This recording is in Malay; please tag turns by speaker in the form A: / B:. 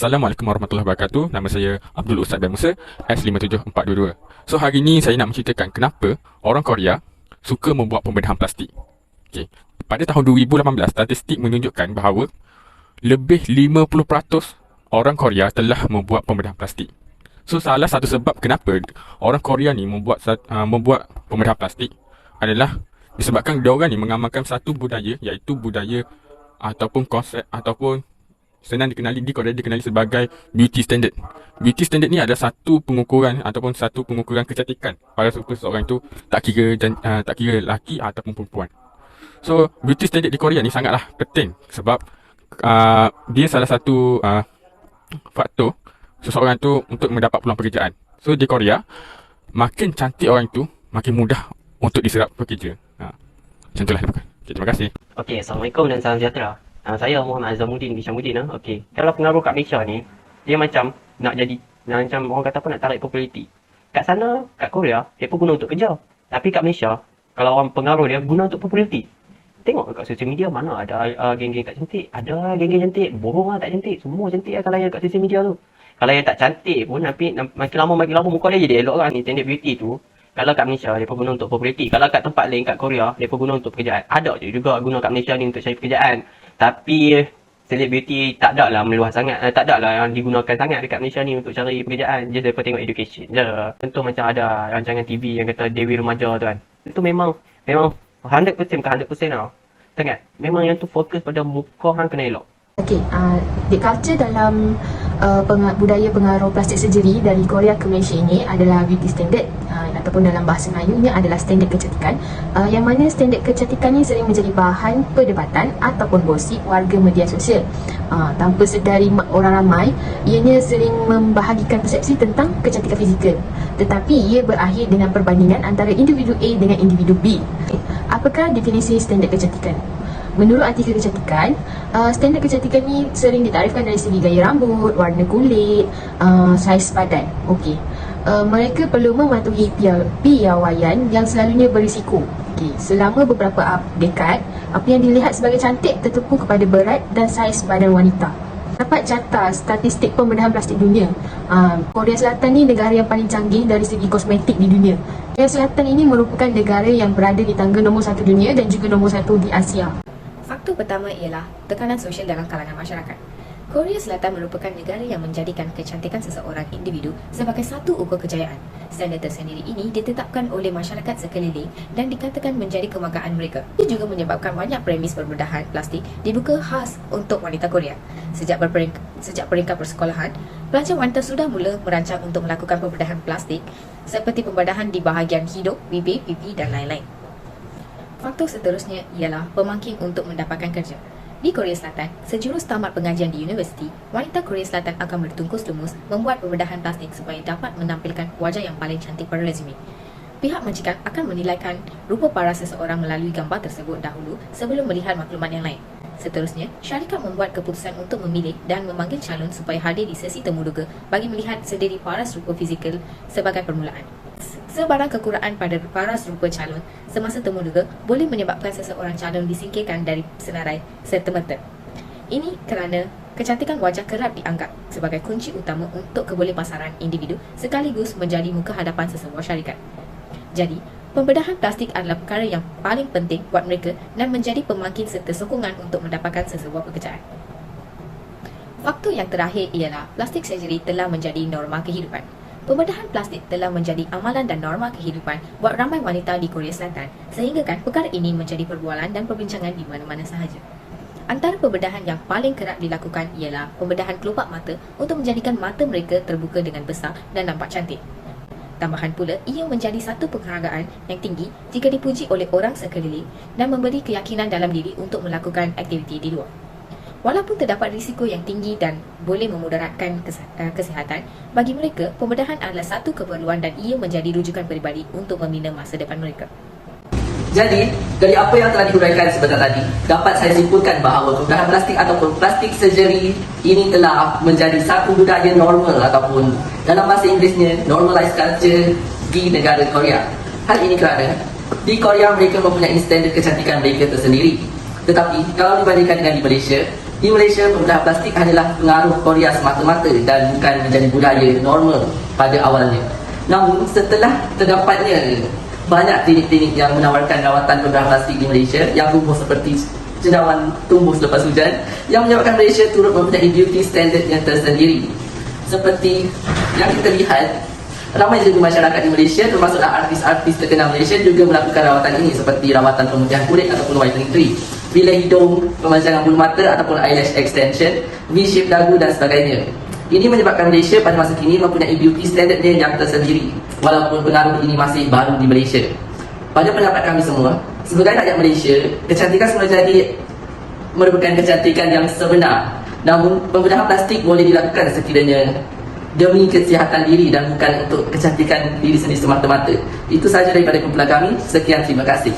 A: Assalamualaikum warahmatullahi wabarakatuh. Nama saya Abdul Ustaz bin Musa, S57422. So hari ni saya nak menceritakan kenapa orang Korea suka membuat pembedahan plastik. Okay. Pada tahun 2018, statistik menunjukkan bahawa lebih 50% orang Korea telah membuat pembedahan plastik. So salah satu sebab kenapa orang Korea ni membuat pembedahan plastik adalah disebabkan diorang ni mengamalkan satu budaya, iaitu budaya ataupun konsep ataupun senang dikenali di Korea dikenali sebagai beauty standard. Beauty standard ni adalah satu pengukuran ataupun satu pengukuran kecantikan pada seseorang itu, tak kira lelaki ataupun perempuan. So beauty standard di Korea ni sangatlah penting sebab dia salah satu faktor seseorang tu untuk mendapat peluang pekerjaan. So di Korea, makin cantik orang itu, makin mudah untuk diserap pekerja. Macam itulah. Okay, terima kasih.
B: Okey, Assalamualaikum dan salam sejahtera. Saya Muhammad Azamuddin Bishamuddin. Okey, kalau pengaruh kat Malaysia ni, dia macam nak jadi, macam orang kata apa, nak tarik populariti. Kat sana, kat Korea, dia pun guna untuk kerja. Tapi kat Malaysia, kalau orang pengaruh dia guna untuk populariti. Tengok kat sosial media mana ada geng-geng tak cantik. Ada geng-geng cantik, bohong lah tak cantik. Semua cantik lah kalau yang kat sosial media tu. Kalau yang tak cantik pun, makin lama muka dia jadi elok kan. Ni standard beauty tu, kalau kat Malaysia, dia pun guna untuk populariti. Kalau kat tempat lain, kat Korea, dia pun guna untuk pekerjaan. Ada je juga guna kat Malaysia ni untuk cari pekerjaan. Tapi celebrity tak ada lah meluas sangat, tak ada lah yang digunakan sangat dekat Malaysia ni untuk cari pekerjaan. Just daripada tengok education je. Contoh macam ada rancangan TV yang kata Dewi Remaja tu kan. Itu memang 100% bukan 100% tau. Sangat. Memang yang tu fokus pada muka hang kena elok.
C: Okey, the culture dalam budaya pengaruh plastik surgery dari Korea ke Malaysia ini adalah beauty standard, ataupun dalam bahasa Melayunya adalah standard kecantikan, yang mana standard kecantikan ini sering menjadi bahan perdebatan ataupun gosip warga media sosial. Tanpa sedari orang ramai, ianya sering membahagikan persepsi tentang kecantikan fizikal, tetapi ia berakhir dengan perbandingan antara individu A dengan individu B. Apakah definisi standard kecantikan? Menurut artikel kecantikan, standard kecantikan ni sering ditarifkan dari segi gaya rambut, warna kulit, saiz badan. Okey. Mereka perlu mematuhi piawaian yang selalunya berisiko. Okey, selama beberapa dekad, apa yang dilihat sebagai cantik tertumpu kepada berat dan saiz badan wanita. Dapat catat statistik pembedahan plastik dunia, Korea Selatan ni negara yang paling canggih dari segi kosmetik di dunia. Korea Selatan ini merupakan negara yang berada di tangga nombor 1 dunia dan juga nombor 1 di Asia.
D: Faktor pertama ialah tekanan sosial dalam kalangan masyarakat. Korea Selatan merupakan negara yang menjadikan kecantikan seseorang individu sebagai satu ukur kejayaan. Standard tersendiri ini ditetapkan oleh masyarakat sekeliling dan dikatakan menjadi kebanggaan mereka. Ia juga menyebabkan banyak premis pembedahan plastik dibuka khas untuk wanita Korea. Sejak peringkat persekolahan, pelajar wanita sudah mula merancang untuk melakukan pembedahan plastik seperti pembedahan di bahagian hidung, bibir, pipi dan lain-lain. Faktor seterusnya ialah pemangkin untuk mendapatkan kerja. Di Korea Selatan, sejurus tamat pengajian di universiti, wanita Korea Selatan akan bertungkus lumus membuat pembedahan plastik supaya dapat menampilkan wajah yang paling cantik pada resume. Pihak majikan akan menilaikan rupa paras seseorang melalui gambar tersebut dahulu sebelum melihat maklumat yang lain. Seterusnya, syarikat membuat keputusan untuk memilih dan memanggil calon supaya hadir di sesi temuduga bagi melihat sendiri paras rupa fizikal sebagai permulaan. Sebarang kekurangan pada paras rupa calon semasa temuduga boleh menyebabkan seseorang calon disingkirkan dari senarai serta-merta. Ini kerana kecantikan wajah kerap dianggap sebagai kunci utama untuk kebolehpasaran individu sekaligus menjadi muka hadapan sesebuah syarikat. Jadi, pembedahan plastik adalah perkara yang paling penting buat mereka dan menjadi pemangkin serta sokongan untuk mendapatkan sesebuah pekerjaan. Faktor yang terakhir ialah plastik surgery telah menjadi norma kehidupan. Pembedahan plastik telah menjadi amalan dan norma kehidupan buat ramai wanita di Korea Selatan, sehingga perkara ini menjadi perbualan dan perbincangan di mana-mana sahaja. Antara pembedahan yang paling kerap dilakukan ialah pembedahan kelopak mata untuk menjadikan mata mereka terbuka dengan besar dan nampak cantik. Tambahan pula, ia menjadi satu penghargaan yang tinggi jika dipuji oleh orang sekeliling dan memberi keyakinan dalam diri untuk melakukan aktiviti di luar. Walaupun terdapat risiko yang tinggi dan boleh memudaratkan kesihatan, bagi mereka, pembedahan adalah satu keperluan dan ia menjadi rujukan peribadi untuk membina masa depan mereka.
E: Jadi, dari apa yang telah diuraikan sebentar tadi, dapat saya simpulkan bahawa pembedahan plastik ataupun plastik surgery ini telah menjadi satu budaya normal ataupun dalam bahasa Inggerisnya normalized culture di negara Korea. Hal ini kerana di Korea mereka mempunyai standard kecantikan mereka tersendiri. Tetapi kalau dibandingkan dengan di Malaysia, Di Malaysia, pembedahan plastik hanyalah pengaruh Korea semata-mata dan bukan menjadi budaya normal pada awalnya. Namun, setelah terdapatnya banyak klinik-klinik yang menawarkan rawatan pembedahan plastik di Malaysia yang tumbuh seperti cendawan tumbuh selepas hujan, yang menyebabkan Malaysia turut mempunyai beauty standard yang tersendiri. Seperti yang kita lihat, ramai juga masyarakat di Malaysia, termasuklah artis-artis terkenal Malaysia juga melakukan rawatan ini seperti rawatan pemutihan kulit ataupun whitening tree, bila hidung, pemanjangan bulu mata ataupun eyelash extension, V-shape dagu dan sebagainya. Ini menyebabkan Malaysia pada masa kini mempunyai beauty standardnya yang tersendiri, walaupun pengaruh ini masih baru di Malaysia. Pada pendapat kami semua, sebagai rakyat Malaysia, kecantikan semula jadi merupakan kecantikan yang sebenar. Namun, pembedahan plastik boleh dilakukan sekiranya demi kesihatan diri dan bukan untuk kecantikan diri sendiri semata-mata. Itu sahaja daripada kumpulan kami. Sekian, terima kasih.